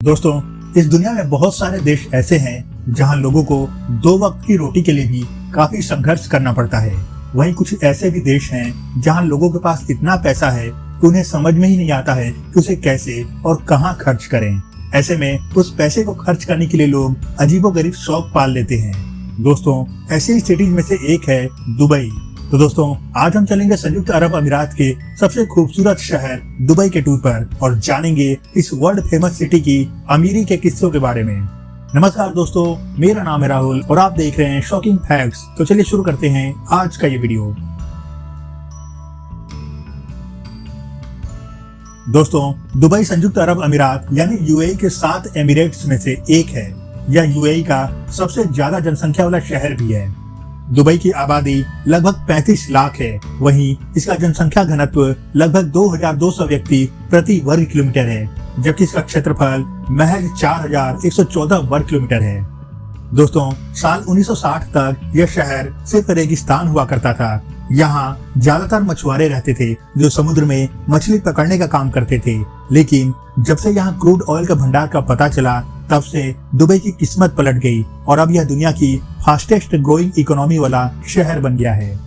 दोस्तों, इस दुनिया में बहुत सारे देश ऐसे हैं जहां लोगों को दो वक्त की रोटी के लिए भी काफी संघर्ष करना पड़ता है। वहीं कुछ ऐसे भी देश हैं जहां लोगों के पास इतना पैसा है कि उन्हें समझ में ही नहीं आता है कि उसे कैसे और कहां खर्च करें। ऐसे में उस पैसे को खर्च करने के लिए लोग अजीबोगरीब शौक पाल लेते हैं। दोस्तों, ऐसी सिटीज में से एक है दुबई। तो दोस्तों, आज हम चलेंगे संयुक्त अरब अमीरात के सबसे खूबसूरत शहर दुबई के टूर पर और जानेंगे इस वर्ल्ड फेमस सिटी की अमीरी के किस्सों के बारे में। नमस्कार दोस्तों, मेरा नाम है राहुल और आप देख रहे हैं शॉकिंग फैक्ट्स। तो चलिए शुरू करते हैं आज का ये वीडियो। दोस्तों, दुबई संयुक्त अरब अमीरात यानी यूएई के 7 एमिरेट्स में से एक है। यह यूएई का सबसे ज्यादा जनसंख्या वाला शहर भी है। दुबई की आबादी लगभग 35 लाख है। वहीं इसका जनसंख्या घनत्व लगभग 2200 व्यक्ति प्रति वर्ग किलोमीटर है, जबकि इसका क्षेत्रफल महज 4114 वर्ग किलोमीटर है। दोस्तों, साल 1960 तक यह शहर सिर्फ रेगिस्तान हुआ करता था। यहाँ ज्यादातर मछुआरे रहते थे जो समुद्र में मछली पकड़ने का काम करते थे। लेकिन जब से यहाँ क्रूड ऑयल का भंडार का पता चला, तब से दुबई की किस्मत पलट गई और अब यह दुनिया की फास्टेस्ट ग्रोइंग इकोनॉमी वाला शहर बन गया है।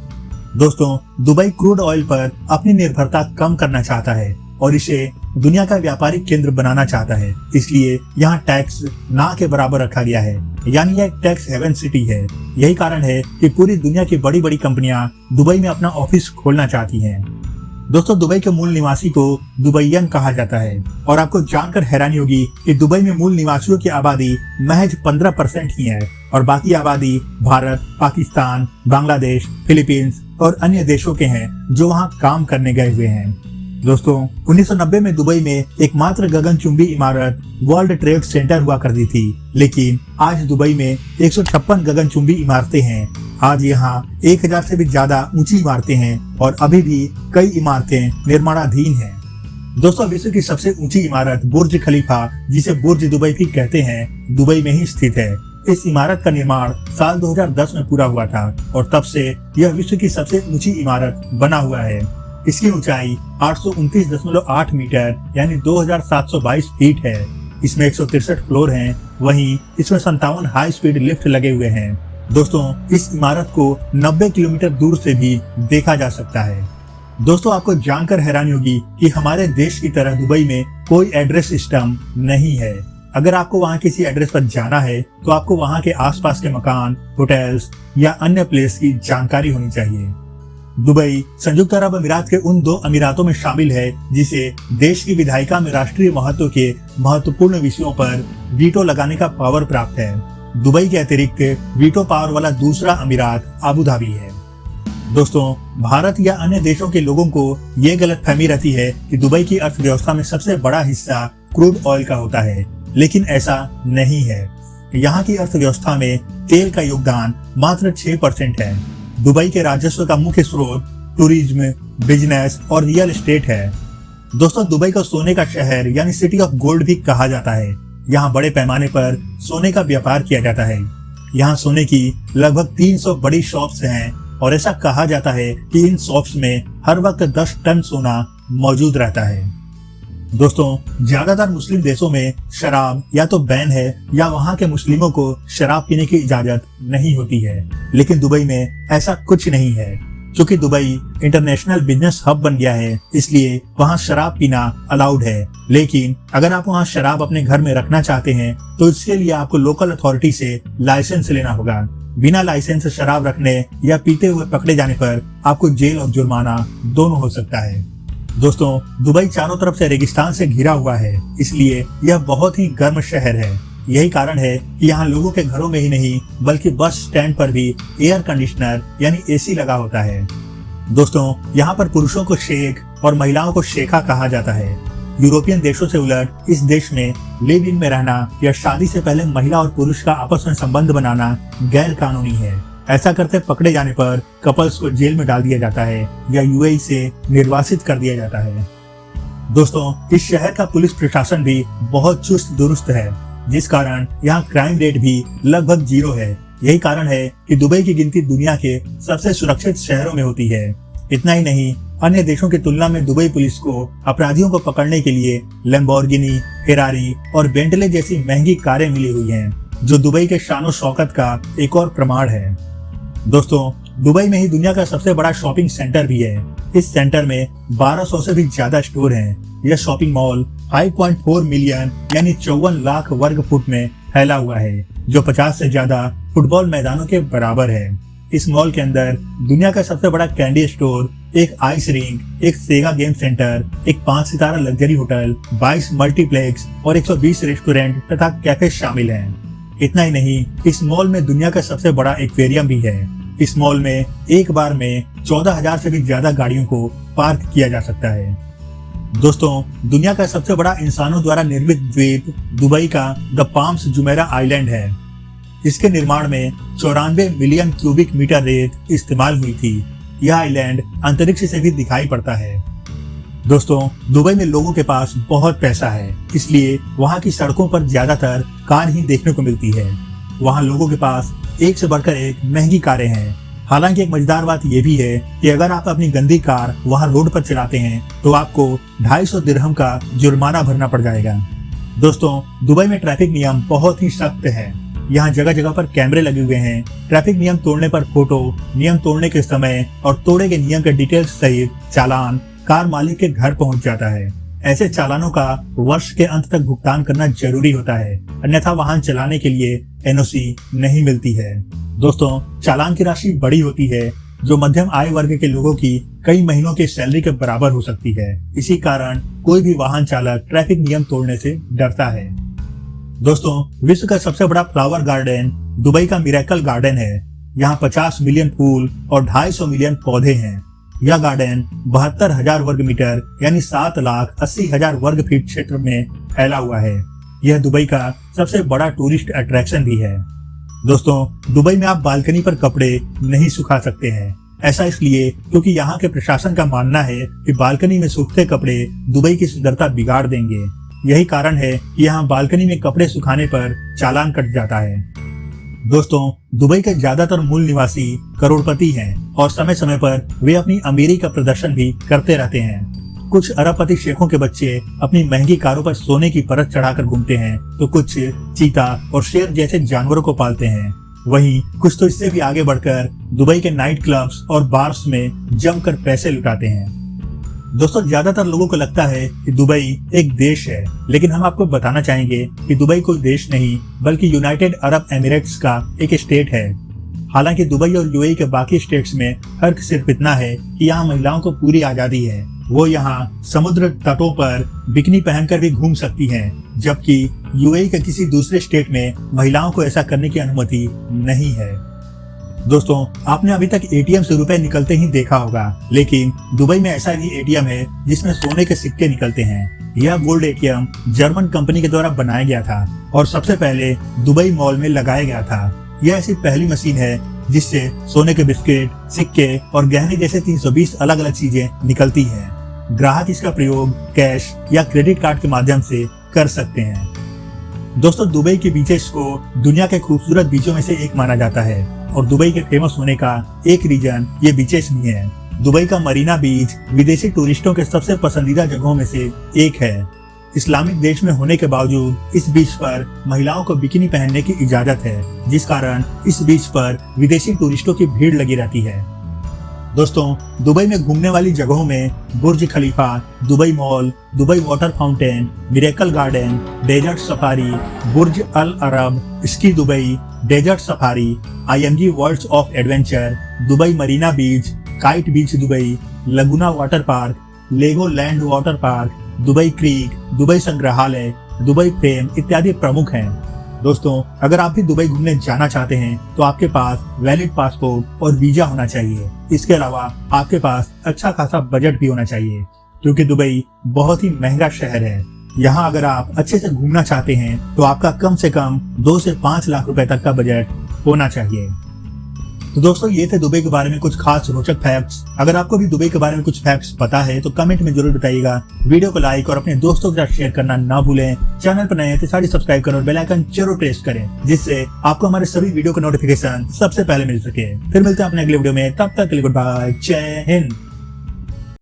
दोस्तों, दुबई क्रूड ऑयल पर अपनी निर्भरता कम करना चाहता है और इसे दुनिया का व्यापारिक केंद्र बनाना चाहता है। इसलिए यहाँ टैक्स ना के बराबर रखा गया है, यानी यह टैक्स हेवन सिटी है। यही कारण है कि पूरी दुनिया की बड़ी बड़ी कंपनियां दुबई में अपना ऑफिस खोलना चाहती हैं। दोस्तों, दुबई के मूल निवासी को दुबईयन कहा जाता है और आपको जानकर हैरानी होगी कि दुबई में मूल निवासियों की आबादी महज 15% ही है और बाकी आबादी भारत, पाकिस्तान, बांग्लादेश, फिलीपींस और अन्य देशों के हैं जो वहां काम करने गए हुए हैं। दोस्तों, 1990 में दुबई में एकमात्र गगनचुंबी इमारत वर्ल्ड ट्रेड सेंटर हुआ करती थी, लेकिन आज दुबई में 156 गगनचुंबी इमारतें हैं। आज यहाँ 1000 से भी ज्यादा ऊंची इमारतें हैं और अभी भी कई इमारतें निर्माणाधीन हैं। दोस्तों, विश्व की सबसे ऊंची इमारत बुर्ज खलीफा, जिसे बुर्ज दुबई भी कहते हैं, दुबई में ही स्थित है। इस इमारत का निर्माण साल 2010 में पूरा हुआ था और तब से यह विश्व की सबसे ऊंची इमारत बना हुआ है। इसकी ऊंचाई 829.8 मीटर यानी 2722 फीट है। इसमें 163 फ्लोर हैं। वहीं इसमें 57 हाई स्पीड लिफ्ट लगे हुए हैं। दोस्तों, इस इमारत को 90 किलोमीटर दूर से भी देखा जा सकता है। दोस्तों, आपको जानकर हैरानी होगी कि हमारे देश की तरह दुबई में कोई एड्रेस सिस्टम नहीं है। अगर आपको वहाँ किसी एड्रेस पर जाना है तो आपको वहाँ के आसपास के मकान, होटल्स या अन्य प्लेस की जानकारी होनी चाहिए। दुबई संयुक्त अरब अमीरात के उन 2 अमीरातों में शामिल है जिसे देश की विधायिका में राष्ट्रीय महत्व के महत्वपूर्ण विषयों पर वीटो लगाने का पावर प्राप्त है। दुबई के अतिरिक्त वीटो पावर वाला दूसरा अमीरात अबू धाबी है। दोस्तों, भारत या अन्य देशों के लोगों को ये गलतफहमी रहती है कि दुबई की अर्थव्यवस्था में सबसे बड़ा हिस्सा क्रूड ऑयल का होता है, लेकिन ऐसा नहीं है। यहाँ की अर्थव्यवस्था में तेल का योगदान मात्र 6% है। दुबई के राजस्व का मुख्य स्रोत टूरिज्म, बिजनेस और रियल एस्टेट है। दोस्तों, दुबई को सोने का शहर यानी सिटी ऑफ गोल्ड भी कहा जाता है। यहाँ बड़े पैमाने पर सोने का व्यापार किया जाता है। यहाँ सोने की लगभग 300 बड़ी शॉप्स हैं और ऐसा कहा जाता है कि इन शॉप्स में हर वक्त 10 टन सोना मौजूद रहता है। दोस्तों, ज्यादातर मुस्लिम देशों में शराब या तो बैन है या वहाँ के मुस्लिमों को शराब पीने की इजाजत नहीं होती है, लेकिन दुबई में ऐसा कुछ नहीं है। क्योंकि दुबई इंटरनेशनल बिजनेस हब बन गया है, इसलिए वहाँ शराब पीना अलाउड है। लेकिन अगर आप वहाँ शराब अपने घर में रखना चाहते हैं तो इसके लिए आपको लोकल अथॉरिटी से लाइसेंस लेना होगा। बिना लाइसेंस शराब रखने या पीते हुए पकड़े जाने पर आपको जेल और जुर्माना दोनों हो सकता है। दोस्तों, दुबई चारों तरफ से रेगिस्तान से घिरा हुआ है, इसलिए यह बहुत ही गर्म शहर है। यही कारण है कि यहाँ लोगों के घरों में ही नहीं बल्कि बस स्टैंड पर भी एयर कंडीशनर यानी एसी लगा होता है। दोस्तों, यहाँ पर पुरुषों को शेख और महिलाओं को शेखा कहा जाता है। यूरोपियन देशों से उलट इस देश में लिव इन में रहना या शादी से पहले महिला और पुरुष का आपस में संबंध बनाना गैर कानूनी है। ऐसा करते पकड़े जाने पर कपल्स को जेल में डाल दिया जाता है या यूएई से निर्वासित कर दिया जाता है। दोस्तों, इस शहर का पुलिस प्रशासन भी बहुत चुस्त दुरुस्त है, जिस कारण यहाँ क्राइम रेट भी लगभग 0 है। यही कारण है कि दुबई की गिनती दुनिया के सबसे सुरक्षित शहरों में होती है। इतना ही नहीं, अन्य देशों की तुलना में दुबई पुलिस को अपराधियों को पकड़ने के लिए लैम्बोर्गिनी, फेरारी और बेंटले जैसी महंगी कारें मिली हुई हैं, जो दुबई के शान और शौकत का एक और प्रमाण है। दोस्तों, दुबई में ही दुनिया का सबसे बड़ा शॉपिंग सेंटर भी है। इस सेंटर में 1200 से भी ज्यादा स्टोर हैं। यह शॉपिंग मॉल 5.4 मिलियन यानी 54 लाख वर्ग फुट में फैला हुआ है, जो 50 से ज्यादा फुटबॉल मैदानों के बराबर है। इस मॉल के अंदर दुनिया का सबसे बड़ा कैंडी स्टोर, एक आइस रिंक, एक सेगा गेम सेंटर, एक 5 सितारा लग्जरी होटल, 22 मल्टीप्लेक्स और 120 रेस्टोरेंट तथा कैफे शामिल हैं। इतना ही नहीं, इस मॉल में दुनिया का सबसे बड़ा एक्वेरियम भी है। इस मॉल में एक बार में 14,000 से भी ज्यादा गाड़ियों को पार्क किया जा सकता है। दोस्तों, दुनिया का सबसे बड़ा इंसानों द्वारा निर्मित द्वीप दुबई का द पाम्स जुमेरा आइलैंड है। इसके निर्माण में 94 मिलियन क्यूबिक मीटर रेत इस्तेमाल हुई थी। यह आइलैंड अंतरिक्ष से भी दिखाई पड़ता है। दोस्तों, दुबई में लोगों के पास बहुत पैसा है, इसलिए वहाँ की सड़कों पर ज्यादातर कार ही देखने को मिलती है। वहाँ लोगों के पास एक से बढ़कर एक महंगी कारें हैं। हालांकि एक मजेदार बात यह भी है कि अगर आप अपनी गंदी कार वहाँ रोड पर चलाते हैं तो आपको 250 दिरहम का जुर्माना भरना पड़ जाएगा। दोस्तों, दुबई में ट्रैफिक नियम बहुत ही सख्त है। यहाँ जगह जगह पर कैमरे लगे हुए हैं। ट्रैफिक नियम तोड़ने पर फोटो, नियम तोड़ने के समय और तोड़े के नियम के डिटेल्स सहित चालान कार मालिक के घर पहुंच जाता है। ऐसे चालानों का वर्ष के अंत तक भुगतान करना जरूरी होता है, अन्यथा वाहन चलाने के लिए एनओसी नहीं मिलती है। दोस्तों, चालान की राशि बड़ी होती है, जो मध्यम आय वर्ग के लोगों की कई महीनों की सैलरी के बराबर हो सकती है। इसी कारण कोई भी वाहन चालक ट्रैफिक नियम तोड़ने से डरता है। दोस्तों, विश्व का सबसे बड़ा फ्लावर गार्डन दुबई का मिरेकल गार्डन है। यहाँ 50 मिलियन फूल और 250 मिलियन पौधे हैं। यह गार्डन 72,000 वर्ग मीटर यानी 7,80,000 वर्ग फीट क्षेत्र में फैला हुआ है। यह दुबई का सबसे बड़ा टूरिस्ट अट्रैक्शन भी है। दोस्तों, दुबई में आप बालकनी पर कपड़े नहीं सुखा सकते हैं। ऐसा इसलिए क्योंकि यहाँ के प्रशासन का मानना है कि बालकनी में सूखते कपड़े दुबई की सुंदरता बिगाड़ देंगे। यही कारण है कि यहाँ बालकनी में कपड़े सुखाने पर चालान कट जाता है। दोस्तों, दुबई के ज्यादातर मूल निवासी करोड़पति हैं और समय समय पर वे अपनी अमीरी का प्रदर्शन भी करते रहते हैं। कुछ अरबपति शेखों के बच्चे अपनी महंगी कारों पर सोने की परत चढ़ाकर घूमते हैं, तो कुछ चीता और शेर जैसे जानवरों को पालते हैं। वहीं कुछ तो इससे भी आगे बढ़कर दुबई के नाइट क्लब्स और बार्स में जमकर पैसे लुटाते हैं। दोस्तों, ज्यादातर लोगों को लगता है कि दुबई एक देश है, लेकिन हम आपको बताना चाहेंगे कि दुबई कोई देश नहीं बल्कि यूनाइटेड अरब एमिरेट्स का एक स्टेट है। हालांकि दुबई और यूएई के बाकी स्टेट्स में फर्क सिर्फ इतना है कि यहाँ महिलाओं को पूरी आजादी है। वो यहाँ समुद्र तटों पर बिकनी पहनकर भी घूम सकती हैं, जबकि यूएई के किसी दूसरे स्टेट में महिलाओं को ऐसा करने की अनुमति नहीं है। दोस्तों, आपने अभी तक एटीएम से रुपए निकलते ही देखा होगा, लेकिन दुबई में ऐसा भी एटीएम है जिसमें सोने के सिक्के निकलते हैं। यह गोल्ड एटीएम जर्मन कंपनी के द्वारा बनाया गया था और सबसे पहले दुबई मॉल में लगाया गया था। यह ऐसी पहली मशीन है जिससे सोने के बिस्किट, सिक्के और गहने जैसे 320 अलग अलग चीजें निकलती हैं। ग्राहक इसका प्रयोग कैश या क्रेडिट कार्ड के माध्यम से कर सकते हैं। दोस्तों, दुबई के बीचेस को दुनिया के खूबसूरत बीचों में से एक माना जाता है और दुबई के फेमस होने का एक रीजन ये बीचेस भी है। दुबई का मरीना बीच विदेशी टूरिस्टों के सबसे पसंदीदा जगहों में से एक है। इस्लामिक देश में होने के बावजूद इस बीच पर महिलाओं को बिकिनी पहनने की इजाजत है, जिस कारण इस बीच पर विदेशी टूरिस्टों की भीड़ लगी रहती है। दोस्तों, दुबई में घूमने वाली जगहों में Burj Khalifa, Dubai Mall, Dubai water fountain, Miracle Garden, desert safari, Burj Al Arab, Ski Dubai, desert safari, IMG Worlds of Adventure, Dubai Marina Beach, Kite Beach Dubai, Laguna Water Park, Legoland Water Park, Dubai Creek, Dubai संग्रहालय, Dubai Frame इत्यादि प्रमुख हैं। दोस्तों, अगर आप भी Dubai घूमने जाना चाहते हैं तो आपके पास वैलिड पासपोर्ट और वीजा होना चाहिए। इसके अलावा आपके पास अच्छा खासा बजट भी होना चाहिए, क्योंकि दुबई बहुत ही महंगा शहर है। यहाँ अगर आप अच्छे से घूमना चाहते हैं तो आपका कम से कम 2 से 5 लाख रुपए तक का बजट होना चाहिए। तो दोस्तों, ये थे दुबई के बारे में कुछ खास रोचक फैक्ट्स। अगर आपको भी दुबई के बारे में कुछ फैक्ट्स पता है तो कमेंट में जरूर बताइएगा। वीडियो को लाइक और अपने दोस्तों के साथ शेयर करना ना भूलें। चैनल पर नए हैं तो साथ ही सब्सक्राइब करें और बेल आइकन जरूर प्रेस करें, जिससे आपको हमारे सभी वीडियो का नोटिफिकेशन सबसे पहले मिल सके। फिर मिलते हैं अपने अगले वीडियो में, तब तक के लिए गुड बाय, जय हिंद।